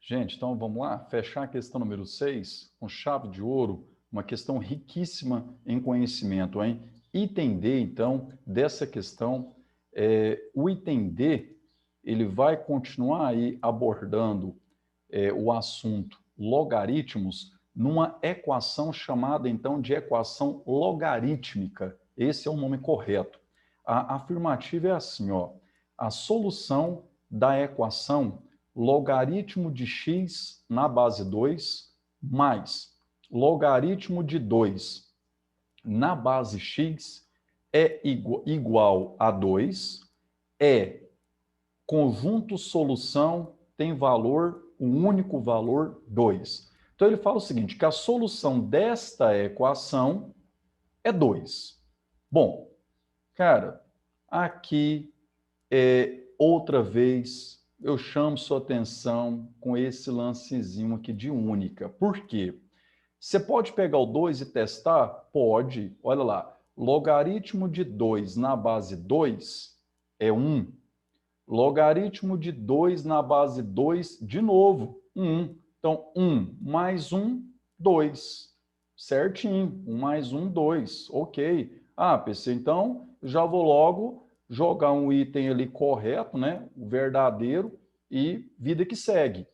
Gente, então vamos lá, fechar a questão número 6 com chave de ouro, uma questão riquíssima em conhecimento, hein? Item D, então, dessa questão, o item D, ele vai continuar aí abordando o assunto logaritmos numa equação chamada, então, de equação logarítmica. Esse é o nome correto. A afirmativa é assim, ó, a solução da equação logaritmo de x na base 2 mais logaritmo de 2 na base x é igual a 2, conjunto solução tem valor, um único valor 2. Então ele fala o seguinte, que a solução desta equação é 2. Bom, cara, aqui outra vez eu chamo sua atenção com esse lancezinho aqui de única. Por quê? Você pode pegar o 2 e testar? Pode. Olha lá. Logaritmo de 2 na base 2 é 1. Logaritmo de 2 na base 2, de novo, 1. Então, 1 mais 1, 2. Certinho. 1 mais 1, 2. Ok. Ah, PC, então já vou logo jogar um item ali correto, né? O verdadeiro, e vida que segue.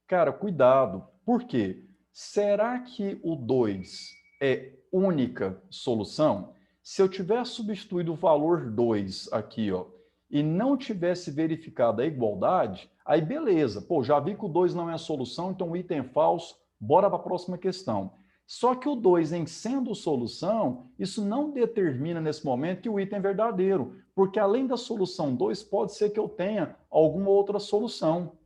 Cara, cuidado. Por quê? Será que o 2 é única solução? Se eu tiver substituído o valor 2 aqui, ó, e não tivesse verificado a igualdade, aí beleza. Pô, já vi que o 2 não é a solução, então o item é falso, bora para a próxima questão. Só que o 2, em sendo solução, isso não determina nesse momento que o item é verdadeiro, porque além da solução 2, pode ser que eu tenha alguma outra solução.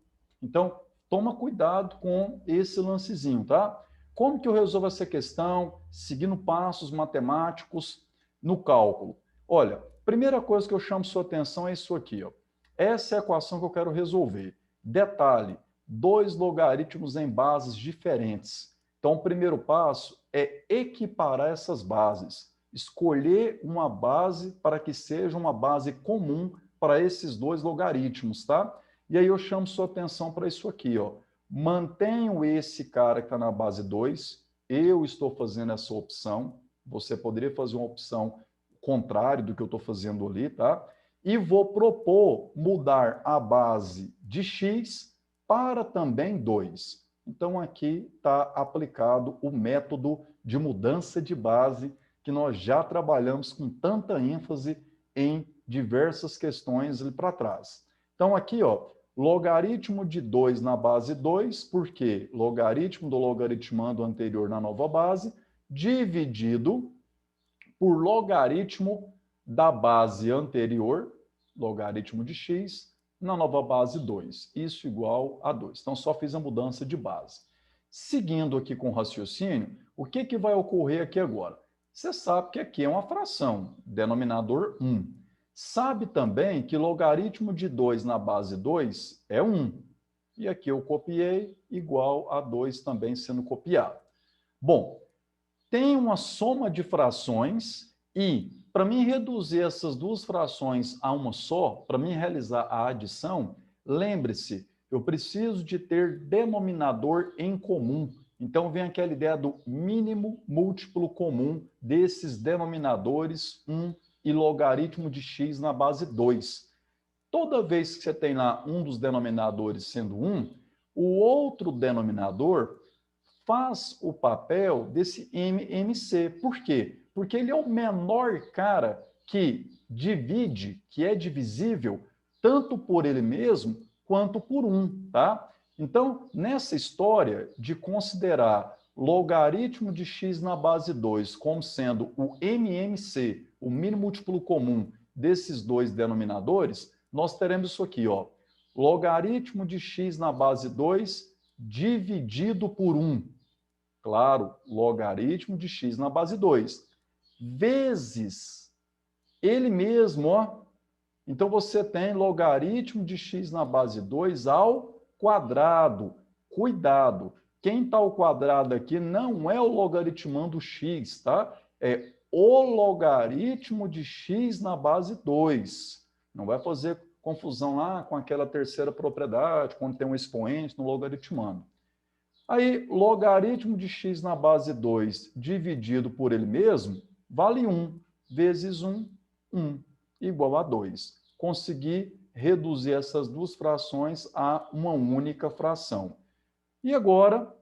Então, toma cuidado com esse lancezinho, tá? Como que eu resolvo essa questão, seguindo passos matemáticos no cálculo? Olha, primeira coisa que eu chamo sua atenção é isso aqui, ó. Essa é a equação que eu quero resolver. Detalhe, dois logaritmos em bases diferentes. Então, o primeiro passo é equiparar essas bases. Escolher uma base para que seja uma base comum para esses dois logaritmos, tá? E aí eu chamo sua atenção para isso aqui, ó. Mantenho esse cara que está na base 2, eu estou fazendo essa opção, você poderia fazer uma opção contrária do que eu estou fazendo ali, tá? E vou propor mudar a base de x para também 2. Então, aqui está aplicado o método de mudança de base que nós já trabalhamos com tanta ênfase em diversas questões ali para trás. Então, aqui, ó, logaritmo de 2 na base 2, porque logaritmo do logaritmando anterior na nova base, dividido por logaritmo da base anterior, logaritmo de x, na nova base 2. Isso igual a 2. Então, só fiz a mudança de base. Seguindo aqui com o raciocínio, o que, que vai ocorrer aqui agora? Você sabe que aqui é uma fração, denominador 1. Sabe também que logaritmo de 2 na base 2 é 1. E aqui eu copiei, igual a 2 também sendo copiado. Bom, tem uma soma de frações e, para mim reduzir essas duas frações a uma só, para mim realizar a adição, lembre-se, eu preciso de ter denominador em comum. Então, vem aquela ideia do mínimo múltiplo comum desses denominadores, 1 e logaritmo de x na base 2. Toda vez que você tem lá um dos denominadores sendo 1, o outro denominador faz o papel desse MMC. Por quê? Porque ele é o menor cara que divide, que é divisível, tanto por ele mesmo quanto por 1, tá? Então, nessa história de considerar logaritmo de x na base 2 como sendo o MMC, o mínimo múltiplo comum desses dois denominadores, nós teremos isso aqui, ó. Logaritmo de x na base 2 dividido por 1. Claro, logaritmo de x na base 2. Vezes ele mesmo, ó. Então, você tem logaritmo de x na base 2 ao quadrado. Cuidado, quem está ao quadrado aqui não é o logaritmando x, tá? É o logaritmo de x na base 2. Não vai fazer confusão lá com aquela terceira propriedade, quando tem um expoente no logaritmando. Aí, logaritmo de x na base 2 dividido por ele mesmo, vale 1 vezes 1, 1, igual a 2. Consegui reduzir essas duas frações a uma única fração. E agora,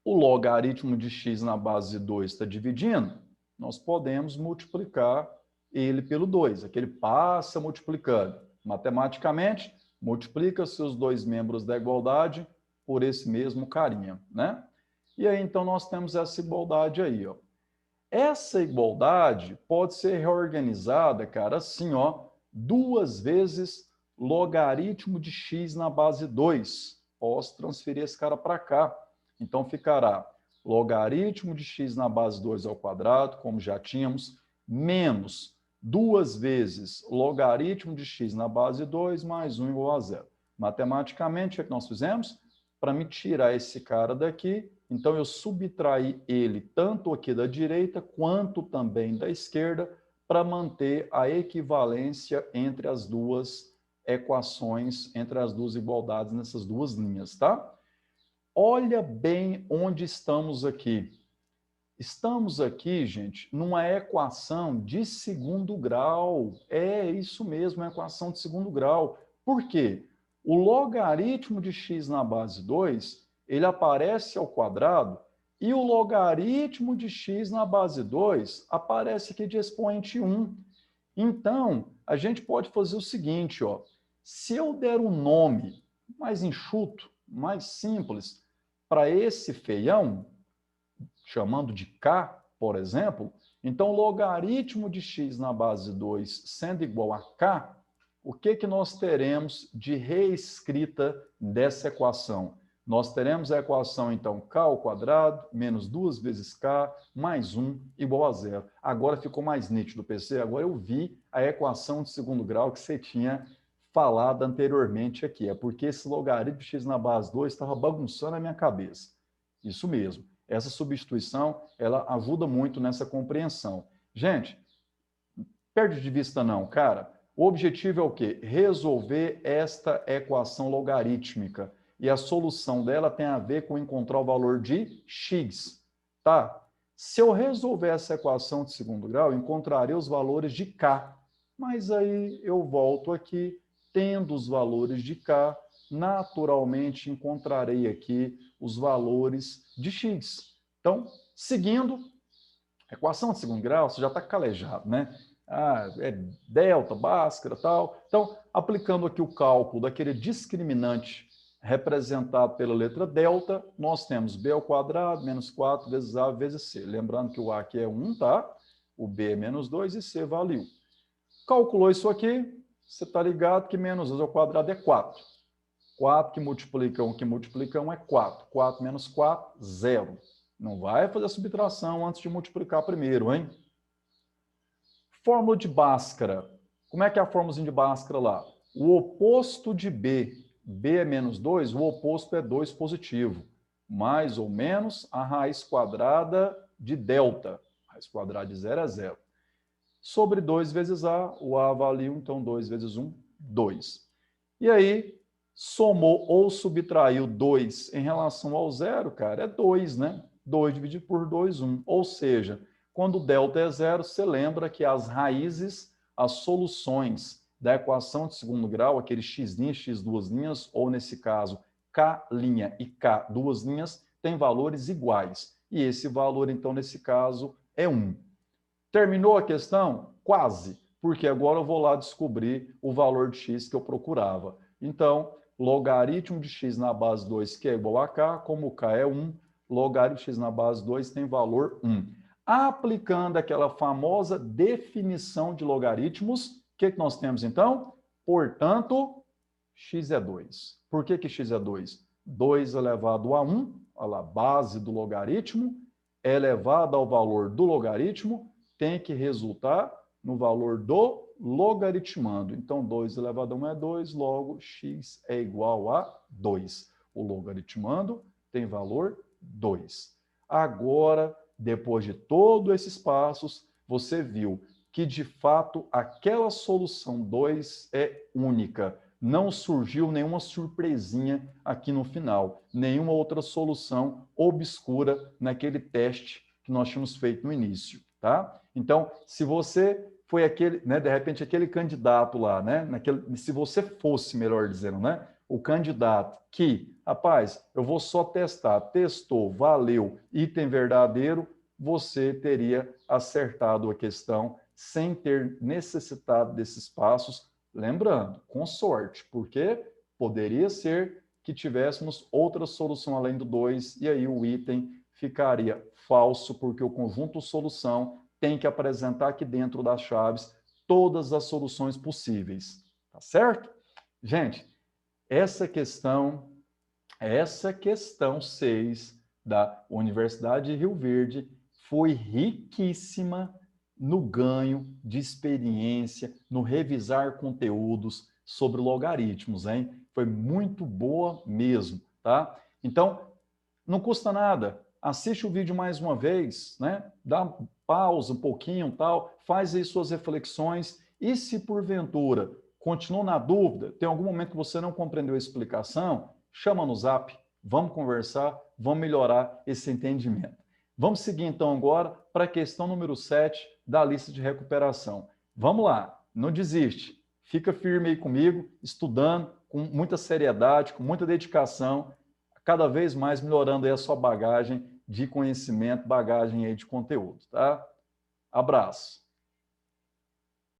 o logaritmo de x na base 2 está dividindo, nós podemos multiplicar ele pelo 2, aqui ele passa multiplicando. Matematicamente, multiplica-se os dois membros da igualdade por esse mesmo carinha, né? E aí, então, nós temos essa igualdade aí, ó. Essa igualdade pode ser reorganizada, cara, assim, ó, 2 vezes logaritmo de x na base 2. Posso transferir esse cara para cá. Então, ficará logaritmo de x na base 2 ao quadrado, como já tínhamos, menos 2 vezes logaritmo de x na base 2 mais 1 igual a zero. Matematicamente, o que nós fizemos? Para me tirar esse cara daqui, então eu subtraí ele tanto aqui da direita quanto também da esquerda para manter a equivalência entre as duas equações, entre as duas igualdades nessas duas linhas, tá? Olha bem onde estamos aqui. Estamos aqui, gente, numa equação de segundo grau. É isso mesmo, uma equação de segundo grau. Por quê? O logaritmo de x na base 2, ele aparece ao quadrado, e o logaritmo de x na base 2 aparece aqui de expoente 1. Então, a gente pode fazer o seguinte, ó. Se eu der um nome mais enxuto, mais simples, para esse feião, chamando de k, por exemplo, então logaritmo de x na base 2 sendo igual a k, o que nós teremos de reescrita dessa equação? Nós teremos a equação, então, k ao quadrado, menos 2 vezes k, mais 1, igual a zero. Agora ficou mais nítido, PC. Agora eu vi a equação de segundo grau que você tinha falado anteriormente aqui. É porque esse logaritmo de x na base 2 estava bagunçando a minha cabeça. Isso mesmo. Essa substituição, ela ajuda muito nessa compreensão. Gente, perde de vista não, cara. O objetivo é o quê? Resolver esta equação logarítmica. E a solução dela tem a ver com encontrar o valor de x, tá? Se eu resolver essa equação de segundo grau, eu encontrarei os valores de k. Mas aí eu volto aqui, tendo os valores de k, naturalmente encontrarei aqui os valores de x. Então, seguindo, a equação de segundo grau, você já está calejado, né? Ah, é delta, Bhaskara, tal. Então, aplicando aqui o cálculo daquele discriminante representado pela letra delta, nós temos b ao quadrado menos 4 vezes a vezes c. Lembrando que o a aqui é 1, tá? O b é menos 2 e c vale 1. Calculou isso aqui, você está ligado que menos 2 ao quadrado é 4. 4 que multiplica 1 é 4. 4 menos 4, 0. Não vai fazer a subtração antes de multiplicar primeiro, hein? Fórmula de Bhaskara. Como é que é a fórmula de Bhaskara lá? O oposto de B, B é menos 2, o oposto é 2 positivo. Mais ou menos a raiz quadrada de delta. A raiz quadrada de 0 é 0. Sobre 2 vezes A, o A vale 1, então 2 vezes 1, 2. E aí, somou ou subtraiu 2 em relação ao zero, cara, é 2, né? 2 dividido por 2, 1. Ou seja, quando o delta é zero, você lembra que as raízes, as soluções da equação de segundo grau, aquele x', x duas linhas, ou nesse caso, k' e k duas linhas, têm valores iguais. E esse valor, então, nesse caso, é 1. Terminou a questão? Quase, porque agora eu vou lá descobrir o valor de x que eu procurava. Então, logaritmo de x na base 2, que é igual a k, como k é 1, logaritmo de x na base 2 tem valor 1. Aplicando aquela famosa definição de logaritmos, o que nós temos então? Portanto, x é 2. Por que x é 2? 2 elevado a 1, olha lá, base do logaritmo, elevado ao valor do logaritmo, tem que resultar no valor do logaritmando. Então, 2 elevado a 1 é 2, logo x é igual a 2. O logaritmando tem valor 2. Agora, depois de todos esses passos, você viu que, de fato, aquela solução 2 é única. Não surgiu nenhuma surpresinha aqui no final, nenhuma outra solução obscura naquele teste que nós tínhamos feito no início, tá? Então, se você foi aquele, né, de repente, aquele candidato lá, né, se você fosse, melhor dizendo, né, o candidato que, rapaz, eu vou só testar, testou, valeu, item verdadeiro, você teria acertado a questão sem ter necessitado desses passos, lembrando, com sorte, porque poderia ser que tivéssemos outra solução além do 2, e aí o item ficaria falso, porque o conjunto solução tem que apresentar aqui dentro das chaves todas as soluções possíveis, tá certo? Gente, essa questão 6 da Universidade de Rio Verde foi riquíssima no ganho de experiência, no revisar conteúdos sobre logaritmos, hein? Foi muito boa mesmo, tá? Então, não custa nada. Assiste o vídeo mais uma vez, né? Dá pausa um pouquinho, tal, faz aí suas reflexões e se porventura continua na dúvida, tem algum momento que você não compreendeu a explicação, chama no Zap, vamos conversar, vamos melhorar esse entendimento. Vamos seguir então agora para a questão número 7 da lista de recuperação. Vamos lá, não desiste, fica firme aí comigo, estudando com muita seriedade, com muita dedicação, cada vez mais melhorando aí a sua bagagem de conhecimento, bagagem aí de conteúdo, tá? Abraço.